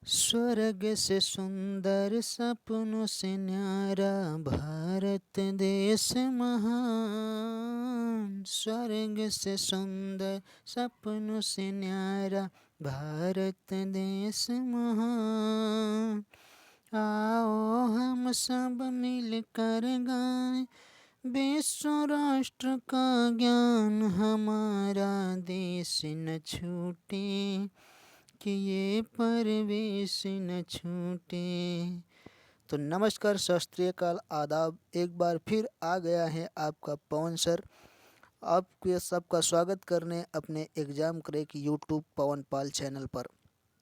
स्वर्ग से सुंदर सपनों से न्यारा भारत देश महान। स्वर्ग से सुंदर सपनों से न्यारा भारत देश महान। आओ हम सब मिलकर गाएं विश्व राष्ट्र का ज्ञान। हमारा देश न छूटे कि ये परवेश न छूटे। तो नमस्कार, सत श्री अकाल, आदाब। एक बार फिर आ गया है आपका पवन सर, आपके सबका स्वागत करने अपने एग्ज़ाम क्रैक यूट्यूब पवन पाल चैनल पर।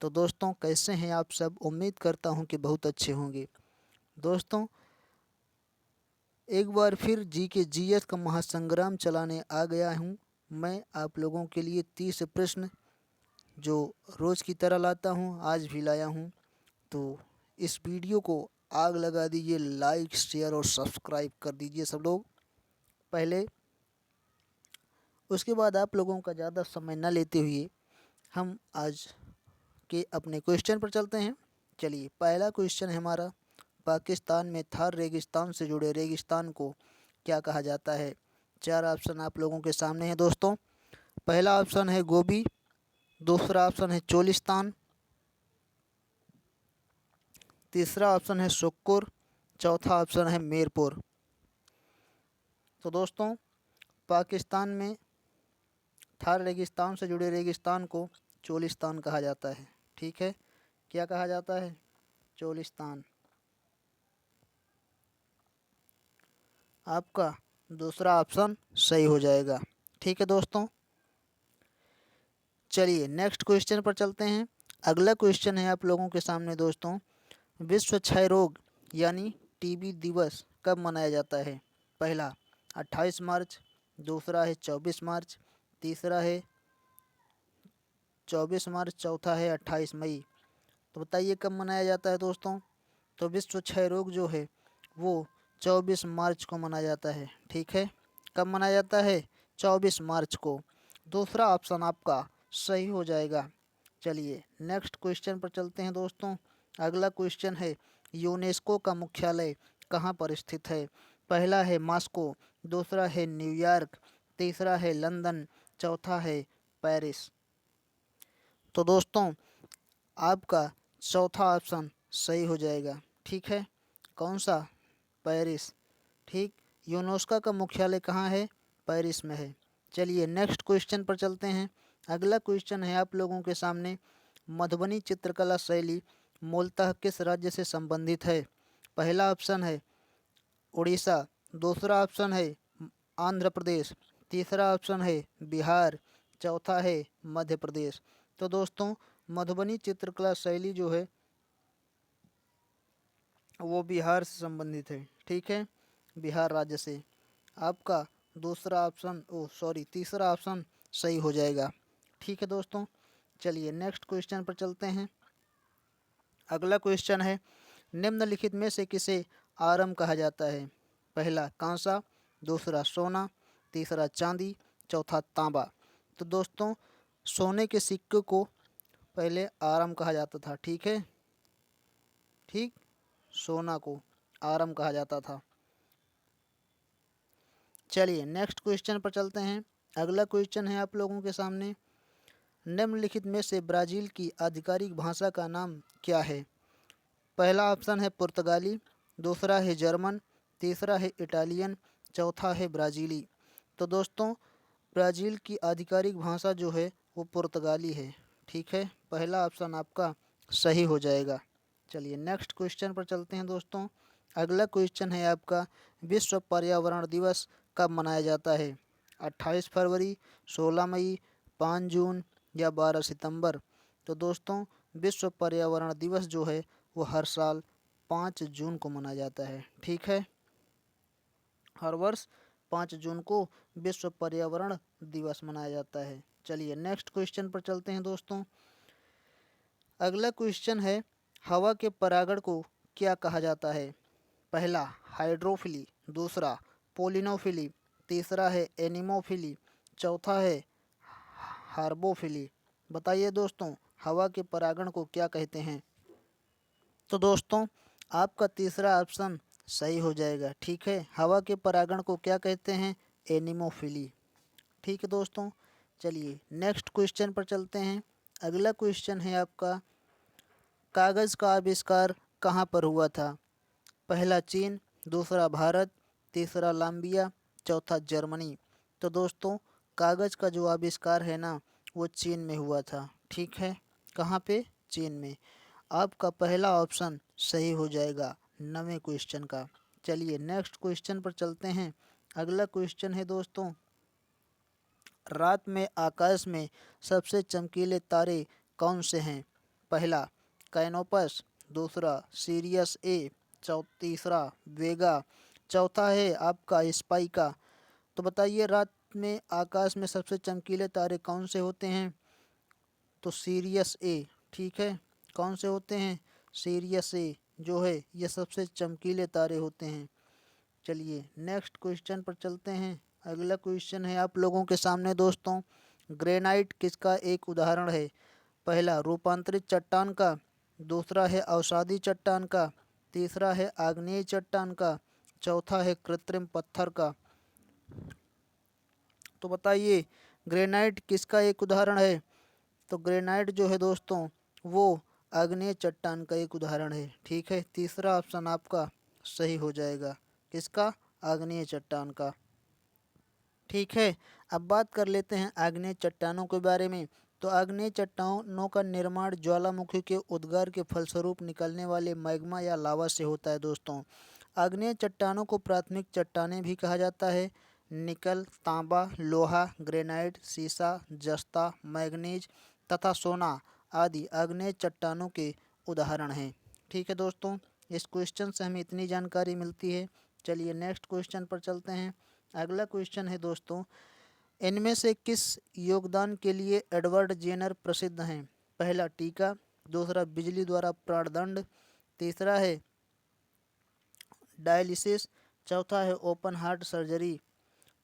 तो दोस्तों, कैसे हैं आप सब? उम्मीद करता हूं कि बहुत अच्छे होंगे। दोस्तों, एक बार फिर जी के जीएस का महासंग्राम चलाने आ गया हूं मैं आप लोगों के लिए। 30 प्रश्न जो रोज़ की तरह लाता हूँ, आज भी लाया हूँ। तो इस वीडियो को आग लगा दीजिए, लाइक शेयर और सब्सक्राइब कर दीजिए सब लोग पहले। उसके बाद आप लोगों का ज़्यादा समय न लेते हुए हम आज के अपने क्वेश्चन पर चलते हैं। चलिए, पहला क्वेश्चन है हमारा, पाकिस्तान में थार रेगिस्तान से जुड़े रेगिस्तान को क्या कहा जाता है? 4 ऑप्शन आप लोगों के सामने हैं दोस्तों। पहला ऑप्शन है गोबी, दूसरा ऑप्शन है चोलिस्तान, तीसरा ऑप्शन है शुक्कुर, चौथा ऑप्शन है मीरपुर। तो दोस्तों, पाकिस्तान में थार रेगिस्तान से जुड़े रेगिस्तान को चोलिस्तान कहा जाता है। ठीक है, क्या कहा जाता है? चोलिस्तान। आपका दूसरा ऑप्शन सही हो जाएगा। ठीक है दोस्तों, चलिए नेक्स्ट क्वेश्चन पर चलते हैं। अगला क्वेश्चन है आप लोगों के सामने दोस्तों, विश्व क्षय रोग यानी टीबी दिवस कब मनाया जाता है? पहला 28 मार्च, दूसरा है 24 मार्च, तीसरा है 24 मार्च, चौथा है 28 मई। तो बताइए कब मनाया जाता है दोस्तों? तो विश्व क्षय रोग जो है वो 24 मार्च को मनाया जाता है। ठीक है, कब मनाया जाता है? 24 मार्च को। दूसरा ऑप्शन आपका सही हो जाएगा। चलिए नेक्स्ट क्वेश्चन पर चलते हैं दोस्तों। अगला क्वेश्चन है, यूनेस्को का मुख्यालय कहाँ पर स्थित है? पहला है मॉस्को, दूसरा है न्यूयॉर्क, तीसरा है लंदन, चौथा है पेरिस। तो दोस्तों, आपका चौथा ऑप्शन सही हो जाएगा। ठीक है, कौन सा? पेरिस। ठीक, यूनेस्को का मुख्यालय कहाँ है? पेरिस में है। चलिए नेक्स्ट क्वेश्चन पर चलते हैं। अगला क्वेश्चन है आप लोगों के सामने, मधुबनी चित्रकला शैली मूलतः किस राज्य से संबंधित है? पहला ऑप्शन है उड़ीसा, दूसरा ऑप्शन है आंध्र प्रदेश, तीसरा ऑप्शन है बिहार, चौथा है मध्य प्रदेश। तो दोस्तों, मधुबनी चित्रकला शैली जो है वो बिहार से संबंधित है। ठीक है, बिहार राज्य से। आपका दूसरा ऑप्शन तीसरा ऑप्शन सही हो जाएगा। ठीक है दोस्तों, चलिए नेक्स्ट क्वेश्चन पर चलते हैं। अगला क्वेश्चन है, निम्नलिखित में से किसे आरम कहा जाता है? पहला कांसा, दूसरा सोना, तीसरा चांदी, चौथा तांबा। तो दोस्तों, सोने के सिक्के को पहले आरम कहा जाता था। ठीक है, ठीक, सोना को आरम कहा जाता था। चलिए नेक्स्ट क्वेश्चन पर चलते हैं। अगला क्वेश्चन है आप लोगों के सामने, निम्नलिखित में से ब्राज़ील की आधिकारिक भाषा का नाम क्या है? पहला ऑप्शन है पुर्तगाली, दूसरा है जर्मन, तीसरा है इटालियन, चौथा है ब्राज़ीली। तो दोस्तों, ब्राज़ील की आधिकारिक भाषा जो है वो पुर्तगाली है। ठीक है, पहला ऑप्शन आपका सही हो जाएगा। चलिए नेक्स्ट क्वेश्चन पर चलते हैं दोस्तों। अगला क्वेश्चन है आपका, विश्व पर्यावरण दिवस कब मनाया जाता है? 28 फरवरी, 16 मई, 5 जून या 12 सितंबर। तो दोस्तों, विश्व पर्यावरण दिवस जो है वो हर साल 5 जून को मनाया जाता है। ठीक है, हर वर्ष 5 जून को विश्व पर्यावरण दिवस मनाया जाता है। चलिए नेक्स्ट क्वेश्चन पर चलते हैं दोस्तों। अगला क्वेश्चन है, हवा के परागण को क्या कहा जाता है? पहला हाइड्रोफिली, दूसरा पोलिनोफिली, तीसरा है एनिमोफिली, चौथा है हार्बोफिली। बताइए दोस्तों, हवा के परागण को क्या कहते हैं? तो दोस्तों आपका तीसरा ऑप्शन सही हो जाएगा। ठीक है, हवा के परागण को क्या कहते हैं? एनिमोफिली। ठीक है दोस्तों, चलिए नेक्स्ट क्वेश्चन पर चलते हैं। अगला क्वेश्चन है आपका, कागज़ का आविष्कार कहाँ पर हुआ था? पहला चीन, दूसरा भारत, तीसरा लाम्बिया, चौथा जर्मनी। तो दोस्तों कागज़ का जो आविष्कार है ना वो चीन में हुआ था। ठीक है, कहाँ पे? चीन में। आपका पहला ऑप्शन सही हो जाएगा 9वें क्वेश्चन का। चलिए नेक्स्ट क्वेश्चन पर चलते हैं। अगला क्वेश्चन है दोस्तों, रात में आकाश में सबसे चमकीले तारे कौन से हैं? पहला कैनोपस, दूसरा सीरियस ए, तीसरा वेगा, चौथा है आपका स्पाइका। तो बताइए रात में आकाश में सबसे चमकीले तारे कौन से होते हैं? तो सीरियस ए। ठीक है, कौन से होते हैं? सीरियस ए जो है ये सबसे चमकीले तारे होते हैं। चलिए नेक्स्ट क्वेश्चन पर चलते हैं। अगला क्वेश्चन है आप लोगों के सामने दोस्तों, ग्रेनाइट किसका एक उदाहरण है? पहला रूपांतरित चट्टान का, दूसरा है अवसादी चट्टान का, तीसरा है आग्नेय चट्टान का, चौथा है कृत्रिम पत्थर का। तो बताइए ग्रेनाइट किसका एक उदाहरण है? तो ग्रेनाइट जो है दोस्तों वो आग्नेय चट्टान का एक उदाहरण है। ठीक है, तीसरा ऑप्शन आपका सही हो जाएगा। किसका? आग्नेय चट्टान का। ठीक है, अब बात कर लेते हैं आग्नेय चट्टानों के बारे में। तो आग्नेय चट्टानों का निर्माण ज्वालामुखी के उद्गार के फलस्वरूप निकलने वाले मैग्मा या लावा से होता है दोस्तों। आग्नेय चट्टानों को प्राथमिक चट्टानें भी कहा जाता है। निकल, तांबा, लोहा, ग्रेनाइट, सीसा, जस्ता, मैग्नीज तथा सोना आदि आग्नेय चट्टानों के उदाहरण हैं। ठीक है दोस्तों, इस क्वेश्चन से हमें इतनी जानकारी मिलती है। चलिए नेक्स्ट क्वेश्चन पर चलते हैं। अगला क्वेश्चन है दोस्तों, इनमें से किस योगदान के लिए एडवर्ड जेनर प्रसिद्ध हैं? पहला टीका, दूसरा बिजली द्वारा प्राणदंड, तीसरा है डायलिसिस, चौथा है ओपन हार्ट सर्जरी।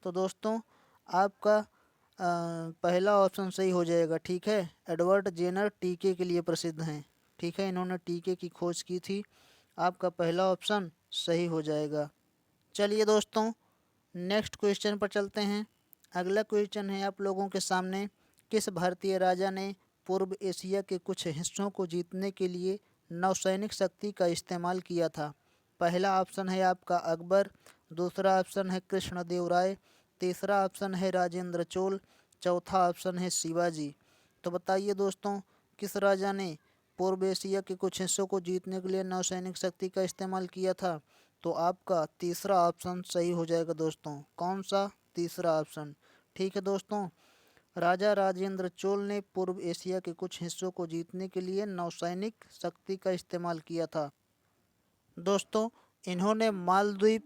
तो दोस्तों आपका पहला ऑप्शन सही हो जाएगा। ठीक है, एडवर्ड जेनर टीके के लिए प्रसिद्ध हैं। ठीक है, इन्होंने टीके की खोज की थी। आपका पहला ऑप्शन सही हो जाएगा। चलिए दोस्तों नेक्स्ट क्वेश्चन पर चलते हैं। अगला क्वेश्चन है आप लोगों के सामने, किस भारतीय राजा ने पूर्व एशिया के कुछ हिस्सों को जीतने के लिए नौसैनिक शक्ति का इस्तेमाल किया था? पहला ऑप्शन है आपका अकबर, दूसरा ऑप्शन है कृष्णदेवराय, तीसरा ऑप्शन है राजेंद्र चोल, चौथा ऑप्शन है शिवाजी। तो बताइए दोस्तों किस राजा ने पूर्व एशिया के कुछ हिस्सों को जीतने के लिए नौसैनिक शक्ति का इस्तेमाल किया था? तो आपका तीसरा ऑप्शन सही हो जाएगा दोस्तों। कौन सा? तीसरा ऑप्शन। ठीक है दोस्तों, राजा राजेंद्र चोल ने पूर्व एशिया के कुछ हिस्सों को जीतने के लिए नौसैनिक शक्ति का इस्तेमाल किया था। दोस्तों इन्होंने मालदीव,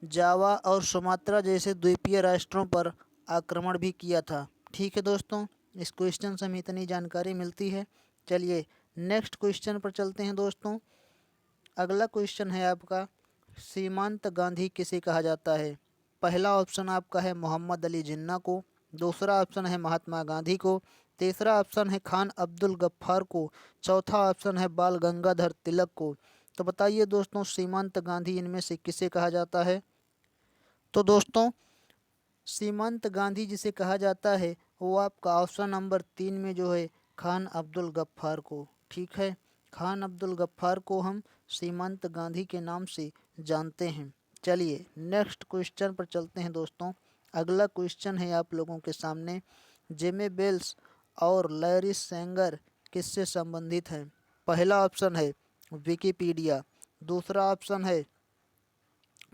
जावा और सुमात्रा जैसे द्वीपीय राष्ट्रों पर आक्रमण भी किया था। ठीक है दोस्तों, इस क्वेश्चन से हमें इतनी जानकारी मिलती है। चलिए नेक्स्ट क्वेश्चन पर चलते हैं दोस्तों। अगला क्वेश्चन है आपका, सीमांत गांधी किसे कहा जाता है? पहला ऑप्शन आपका है मोहम्मद अली जिन्ना को, दूसरा ऑप्शन है महात्मा गांधी को, तीसरा ऑप्शन है खान अब्दुल गफ्फार को, चौथा ऑप्शन है बाल गंगाधर तिलक को। तो बताइए दोस्तों सीमांत गांधी इनमें से किसे कहा जाता है? तो दोस्तों सीमांत गांधी जिसे कहा जाता है वो आपका ऑप्शन नंबर 3 में जो है खान अब्दुल गफ्फार को। ठीक है, खान अब्दुल गफ्फार को हम सीमांत गांधी के नाम से जानते हैं। चलिए नेक्स्ट क्वेश्चन पर चलते हैं दोस्तों। अगला क्वेश्चन है आप लोगों के सामने, जेमे बेल्स और लैरी सेंगर किससे संबंधित हैं? पहला ऑप्शन है विकिपीडिया, दूसरा ऑप्शन है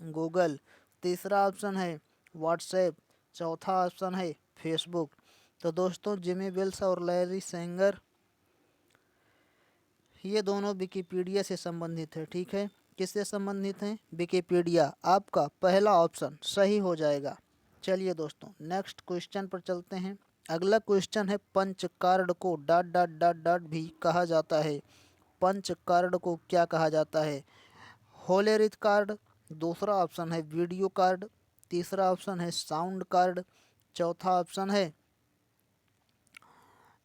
गूगल, तीसरा ऑप्शन है व्हाट्सएप, चौथा ऑप्शन है फेसबुक। तो दोस्तों जिमी वेल्स और लैरी सेंगर ये दोनों विकिपीडिया से संबंधित है। ठीक है, किससे संबंधित हैं? विकिपीडिया। आपका पहला ऑप्शन सही हो जाएगा। चलिए दोस्तों नेक्स्ट क्वेश्चन पर चलते हैं। अगला क्वेश्चन है, पंच कार्ड को डॉट डॉट डॉट डॉट भी कहा जाता है। पंच कार्ड को क्या कहा जाता है? होलेरिथ कार्ड, दूसरा ऑप्शन है वीडियो कार्ड, तीसरा ऑप्शन है साउंड कार्ड, चौथा ऑप्शन है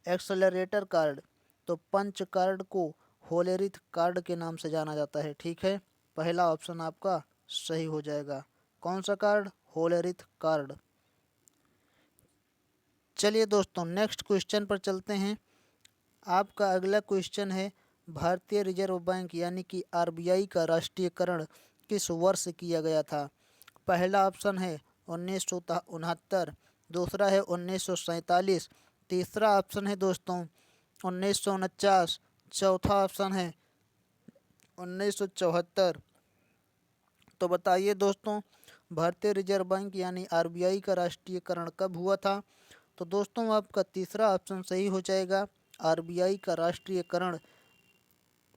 एक्सेलरेटर कार्ड। तो पंच कार्ड को होलेरिथ कार्ड के नाम से जाना जाता है। ठीक है, पहला ऑप्शन आपका सही हो जाएगा। कौन सा कार्ड? Hollerith card. चलिए दोस्तों नेक्स्ट क्वेश्चन पर चलते हैं। आपका अगला क्वेश्चन है भारतीय रिजर्व बैंक यानी कि आरबीआई का राष्ट्रीयकरण किस वर्ष किया गया था? पहला ऑप्शन है 1969, दूसरा है 1947, तीसरा ऑप्शन है दोस्तों 1949, चौथा ऑप्शन है 1974। तो बताइए दोस्तों भारतीय रिजर्व बैंक यानी आरबीआई का राष्ट्रीयकरण कब हुआ था? तो दोस्तों आपका तीसरा ऑप्शन सही हो जाएगा। आरबीआई का राष्ट्रीयकरण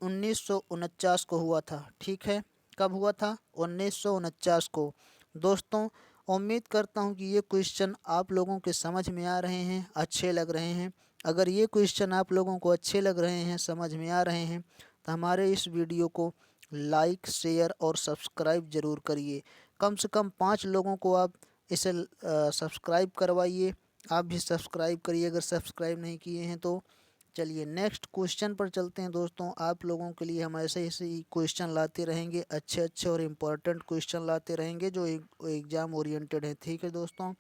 1949 को हुआ था। ठीक है, कब हुआ था? 1949 को। दोस्तों उम्मीद करता हूँ कि ये क्वेश्चन आप लोगों के समझ में आ रहे हैं, अच्छे लग रहे हैं। अगर ये क्वेश्चन आप लोगों को अच्छे लग रहे हैं, समझ में आ रहे हैं, तो हमारे इस वीडियो को लाइक, शेयर और सब्सक्राइब ज़रूर करिए। कम से कम 5 लोगों को आप इसे सब्सक्राइब करवाइए। आप भी सब्सक्राइब करिए अगर सब्सक्राइब नहीं किए हैं तो। चलिए नेक्स्ट क्वेश्चन पर चलते हैं दोस्तों। आप लोगों के लिए हम ऐसे ही क्वेश्चन लाते रहेंगे, अच्छे अच्छे और इम्पोर्टेंट क्वेश्चन लाते रहेंगे जो एग्ज़ाम ओरिएंटेड हैं। ठीक है दोस्तों,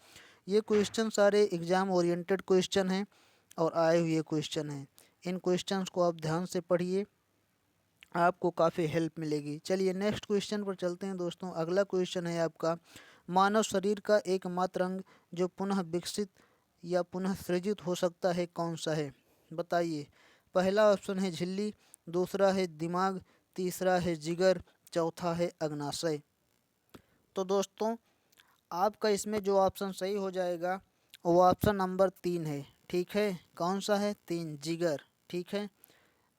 ये क्वेश्चन सारे एग्ज़ाम ओरिएंटेड क्वेश्चन हैं और आए हुए क्वेश्चन हैं। इन क्वेश्चंस को आप ध्यान से पढ़िए, आपको काफ़ी हेल्प मिलेगी। चलिए नेक्स्ट क्वेश्चन पर चलते हैं दोस्तों। अगला क्वेश्चन है आपका मानव शरीर का एकमात्र अंग जो पुनः विकसित या पुनः सृजित हो सकता है कौन सा है? बताइए। पहला ऑप्शन है झिल्ली, दूसरा है दिमाग, तीसरा है जिगर, चौथा है अग्नाशय। तो दोस्तों आपका इसमें जो ऑप्शन सही हो जाएगा वो ऑप्शन नंबर 3 है। ठीक है, कौन सा है? 3, जिगर। ठीक है,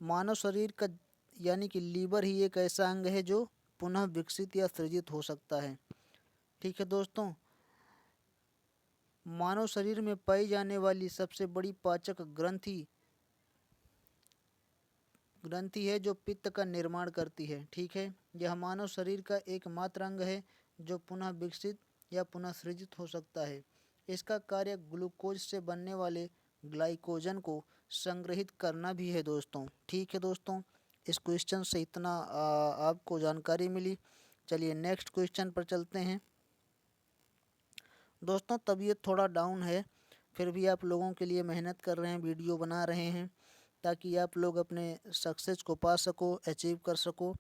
मानव शरीर का यानी कि लीवर ही एक ऐसा अंग है जो पुनः विकसित या सृजित हो सकता है। ठीक है दोस्तों, मानव शरीर में पाई जाने वाली सबसे बड़ी पाचक ग्रंथि है जो पित्त का निर्माण करती है। ठीक है, यह मानव शरीर का एकमात्र अंग है जो पुनः विकसित या पुनः सृजित हो सकता है। इसका कार्य ग्लूकोज से बनने वाले ग्लाइकोजन को संग्रहित करना भी है दोस्तों। ठीक है दोस्तों, इस क्वेश्चन से इतना आपको जानकारी मिली। चलिए नेक्स्ट क्वेश्चन पर चलते हैं। दोस्तों तबीयत थोड़ा डाउन है, फिर भी आप लोगों के लिए मेहनत कर रहे हैं, वीडियो बना रहे हैं ताकि आप लोग अपने सक्सेस को पा सको, अचीव कर सको।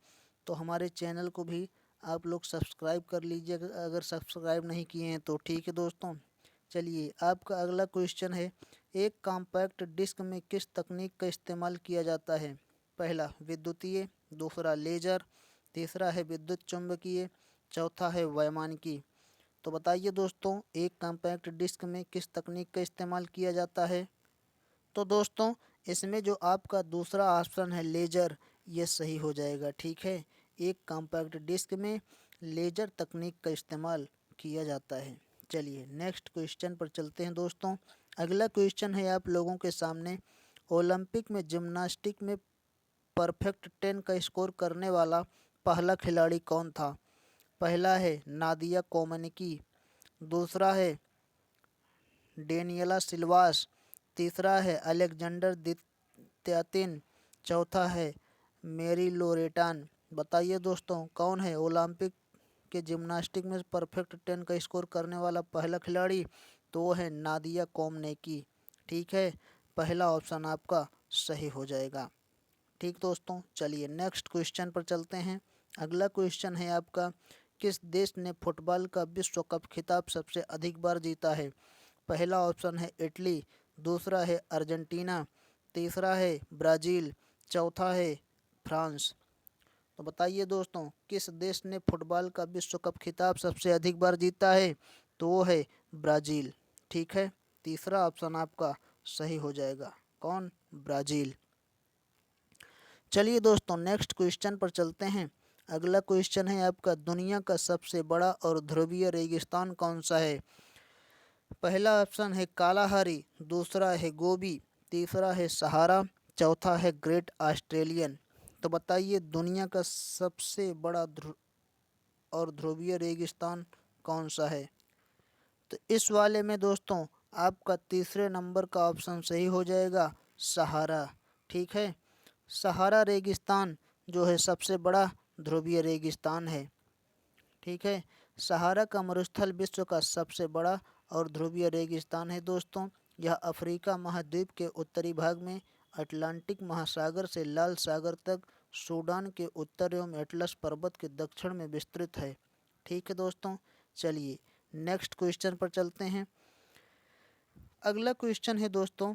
तो हमारे चैनल को भी आप लोग सब्सक्राइब कर लीजिए अगर सब्सक्राइब नहीं किए हैं तो। ठीक है दोस्तों, चलिए आपका अगला क्वेश्चन है एक कॉम्पैक्ट डिस्क में किस तकनीक का इस्तेमाल किया जाता है? पहला विद्युतीय, दूसरा लेज़र, तीसरा है विद्युत चुम्बकीय, चौथा है वैमानिकी। तो बताइए दोस्तों एक कॉम्पैक्ट डिस्क में किस तकनीक का इस्तेमाल किया जाता है? तो दोस्तों इसमें जो आपका दूसरा ऑप्शन है लेज़र, ये सही हो जाएगा। ठीक है, एक कॉम्पैक्ट डिस्क में लेज़र तकनीक का इस्तेमाल किया जाता है। चलिए नेक्स्ट क्वेश्चन पर चलते हैं दोस्तों। अगला क्वेश्चन है आप लोगों के सामने ओलंपिक में जिम्नास्टिक में परफेक्ट 10 का स्कोर करने वाला पहला खिलाड़ी कौन था? पहला है नादिया कोमनिकी, दूसरा है डेनियला सिल्वास, तीसरा है अलेक्जेंडर त्यातिन, चौथा है मेरी लोरेटान। बताइए दोस्तों कौन है ओलंपिक के जिम्नास्टिक में परफेक्ट 10 का स्कोर करने वाला पहला खिलाड़ी? तो वो है नादिया कोमनेकी। ठीक है, पहला ऑप्शन आपका सही हो जाएगा। ठीक दोस्तों, चलिए नेक्स्ट क्वेश्चन पर चलते हैं। अगला क्वेश्चन है आपका किस देश ने फुटबॉल का विश्व कप खिताब सबसे अधिक बार जीता है? पहला ऑप्शन है इटली, दूसरा है अर्जेंटीना, तीसरा है ब्राज़ील, चौथा है फ्रांस। तो बताइए दोस्तों किस देश ने फुटबॉल का विश्व कप खिताब सबसे अधिक बार जीता है? तो वो है ब्राज़ील। ठीक है, तीसरा ऑप्शन आपका सही हो जाएगा। कौन? ब्राज़ील। चलिए दोस्तों नेक्स्ट क्वेश्चन पर चलते हैं। अगला क्वेश्चन है आपका दुनिया का सबसे बड़ा और ध्रुवीय रेगिस्तान कौन सा है? पहला ऑप्शन है कालाहारी, दूसरा है गोबी, तीसरा है सहारा, चौथा है ग्रेट ऑस्ट्रेलियन। तो बताइए दुनिया का सबसे बड़ा और ध्रुवीय रेगिस्तान कौन सा है? तो इस वाले में दोस्तों आपका तीसरे नंबर का ऑप्शन सही हो जाएगा, सहारा। ठीक है, सहारा रेगिस्तान जो है सबसे बड़ा ध्रुवीय रेगिस्तान है। ठीक है, सहारा का मरुस्थल विश्व का सबसे बड़ा और ध्रुवीय रेगिस्तान है दोस्तों। यह अफ्रीका महाद्वीप के उत्तरी भाग में अटलांटिक महासागर से लाल सागर तक, सूडान के उत्तर एवं एटलस पर्वत के दक्षिण में विस्तृत है। ठीक है दोस्तों, चलिए नेक्स्ट क्वेश्चन पर चलते हैं। अगला क्वेश्चन है दोस्तों,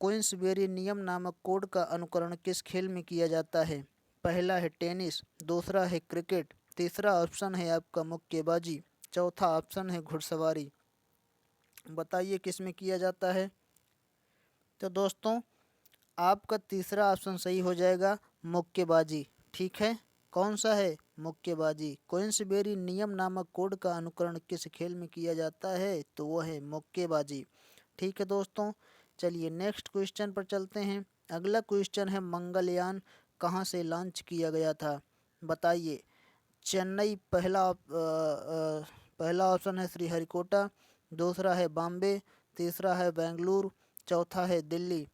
क्वींसबेरी नियम नामक कोड का अनुकरण किस खेल में किया जाता है? पहला है टेनिस, दूसरा है क्रिकेट, तीसरा ऑप्शन है आपका मुक्केबाजी, चौथा ऑप्शन है घुड़सवारी। बताइए किस में किया जाता है? तो दोस्तों आपका तीसरा ऑप्शन सही हो जाएगा, मुक्केबाजी। ठीक है, कौन सा है? मुक्केबाजी। क्वींसबेरी नियम नामक कोड का अनुकरण किस खेल में किया जाता है? तो वो है मुक्केबाजी। ठीक है दोस्तों, चलिए नेक्स्ट क्वेश्चन पर चलते हैं। अगला क्वेश्चन है, मंगलयान कहाँ से लॉन्च किया गया था? बताइए। चेन्नई पहला ऑप्शन है श्रीहरिकोटा, दूसरा है बॉम्बे, तीसरा है बेंगलुरु, चौथा है दिल्ली।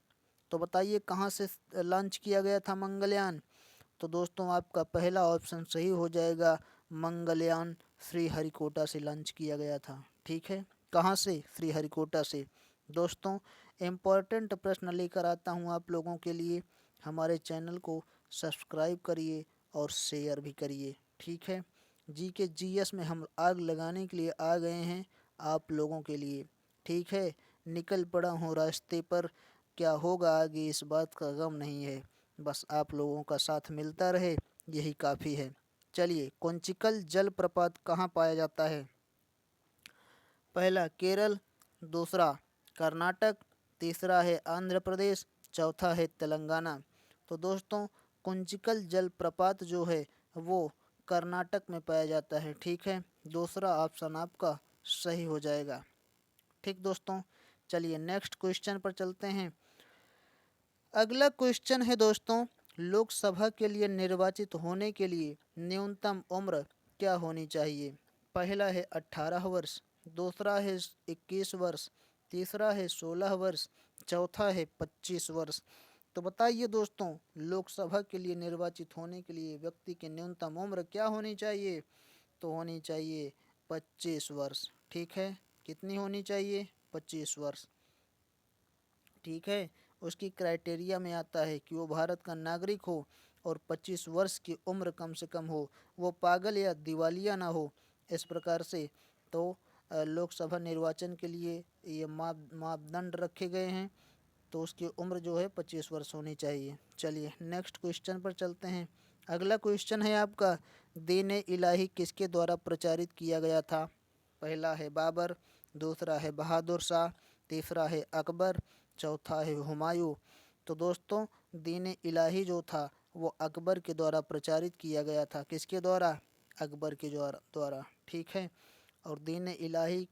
तो बताइए कहाँ से लॉन्च किया गया था मंगलयान? तो दोस्तों आपका पहला ऑप्शन सही हो जाएगा, मंगलयान श्रीहरिकोटा से लॉन्च किया गया था। ठीक है, कहाँ से? श्रीहरिकोटा से। दोस्तों इम्पोर्टेंट प्रश्न लेकर आता हूँ आप लोगों के लिए, हमारे चैनल को सब्सक्राइब करिए और शेयर भी करिए। ठीक है, जीके जीएस में हम आग लगाने के लिए आ गए हैं आप लोगों के लिए। ठीक है, निकल पड़ा हूँ रास्ते पर, क्या होगा आगे इस बात का गम नहीं है, बस आप लोगों का साथ मिलता रहे यही काफ़ी है। चलिए, कोंचिकल जलप्रपात कहाँ पाया जाता है? पहला केरल, दूसरा कर्नाटक, तीसरा है आंध्र प्रदेश, चौथा है तेलंगाना। तो दोस्तों कुंचिकल जलप्रपात जो है वो कर्नाटक में पाया जाता है। ठीक है, दूसरा ऑप्शन आपका सही हो जाएगा। ठीक दोस्तों, चलिए नेक्स्ट क्वेश्चन पर चलते हैं। अगला क्वेश्चन है दोस्तों, लोकसभा के लिए निर्वाचित होने के लिए न्यूनतम उम्र क्या होनी चाहिए? पहला है 18 वर्ष, दूसरा है 21 वर्ष, तीसरा है 16 वर्ष, चौथा है 25 वर्ष। तो बताइए दोस्तों, लोकसभा के लिए निर्वाचित होने के लिए व्यक्ति की न्यूनतम उम्र क्या होनी चाहिए? तो होनी चाहिए 25 वर्ष। ठीक है, कितनी होनी चाहिए? 25 वर्ष। ठीक है, उसकी क्राइटेरिया में आता है कि वो भारत का नागरिक हो और 25 वर्ष की उम्र कम से कम हो, वो पागल या दिवालिया ना हो, इस प्रकार से। तो लोकसभा निर्वाचन के लिए ये मापदंड रखे गए हैं, तो उसकी उम्र जो है 25 वर्ष होनी चाहिए। चलिए नेक्स्ट क्वेश्चन पर चलते हैं। अगला क्वेश्चन है आपका, दीन इलाही किसके द्वारा प्रचारित किया गया था? पहला है बाबर, दूसरा है बहादुर शाह, तीसरा है अकबर, चौथा है हुमायूं। तो दोस्तों दीन इलाही जो था वो अकबर के द्वारा प्रचारित किया गया था। किसके द्वारा? अकबर के द्वारा। ठीक है, और दीन इलाही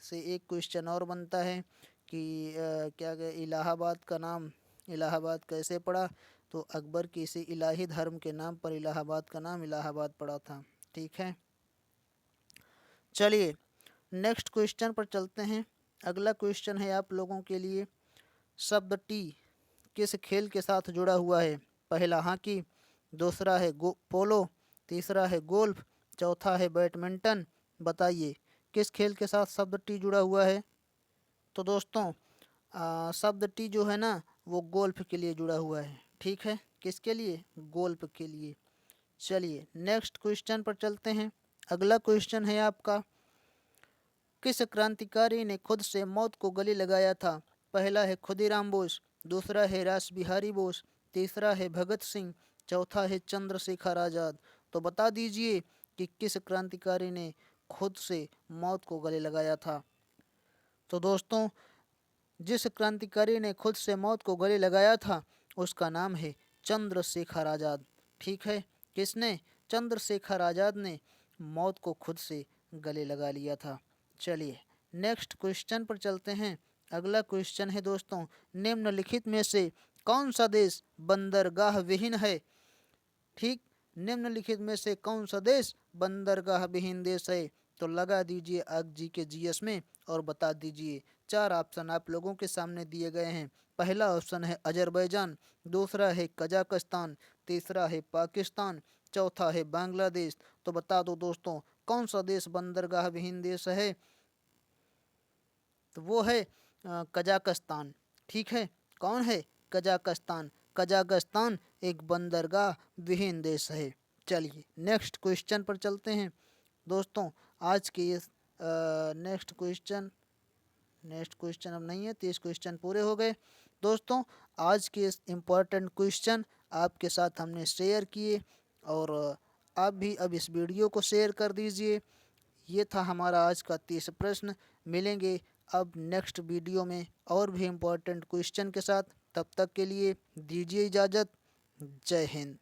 से एक क्वेश्चन और बनता है कि क्या इलाहाबाद का नाम इलाहाबाद कैसे पड़ा? तो अकबर के इसी इलाही धर्म के नाम पर इलाहाबाद का नाम इलाहाबाद पड़ा था। ठीक है, चलिए नेक्स्ट क्वेश्चन पर चलते हैं। अगला क्वेश्चन है आप लोगों के लिए, शब्द टी किस खेल के साथ जुड़ा हुआ है? पहला हॉकी, दूसरा है पोलो, तीसरा है गोल्फ, चौथा है बैडमिंटन। बताइए किस खेल के साथ शब्द टी जुड़ा हुआ है? तो दोस्तों शब्द टी जो है ना वो गोल्फ के लिए जुड़ा हुआ है। ठीक है, किसके लिए? गोल्फ के लिए। चलिए नेक्स्ट क्वेश्चन पर चलते हैं। अगला क्वेश्चन है आपका, किस क्रांतिकारी ने खुद से मौत को गले लगाया था? पहला है खुदीराम बोस, दूसरा है रास बिहारी बोस, तीसरा है भगत सिंह, चौथा है चंद्रशेखर आज़ाद। तो बता दीजिए कि किस क्रांतिकारी ने खुद से मौत को गले लगाया था? तो दोस्तों जिस क्रांतिकारी ने खुद से मौत को गले लगाया था उसका नाम है चंद्रशेखर आज़ाद। ठीक है, किसने? चंद्रशेखर आज़ाद ने मौत को खुद से गले लगा लिया था। चलिए नेक्स्ट क्वेश्चन पर चलते हैं। अगला क्वेश्चन है दोस्तों, निम्नलिखित में से कौन सा देश बंदरगाह विहीन है? ठीक, निम्नलिखित में से कौन सा देश बंदरगाह विहीन देश है? तो लगा दीजिए आग जी के जीएस में और बता दीजिए। चार ऑप्शन आप लोगों के सामने दिए गए हैं। पहला ऑप्शन है अजरबैजान, दूसरा है कजाकिस्तान, तीसरा है पाकिस्तान, चौथा है बांग्लादेश। तो बता दो दोस्तों, कौन सा देश बंदरगाह विहीन देश है? तो वो है कजाकिस्तान। ठीक है, कौन है? कजाकिस्तान। कजाकिस्तान एक बंदरगाह विहीन देश है। चलिए नेक्स्ट क्वेश्चन पर चलते हैं दोस्तों। आज के इस नेक्स्ट क्वेश्चन अब नहीं है, 30 क्वेश्चन पूरे हो गए दोस्तों। आज के इस इम्पोर्टेंट क्वेश्चन आपके साथ हमने शेयर किए, और आप भी अब इस वीडियो को शेयर कर दीजिए। ये था हमारा आज का 30 प्रश्न। मिलेंगे अब नेक्स्ट वीडियो में और भी इम्पोर्टेंट क्वेश्चन के साथ। तब तक के लिए दीजिए इजाज़त। जय हिंद।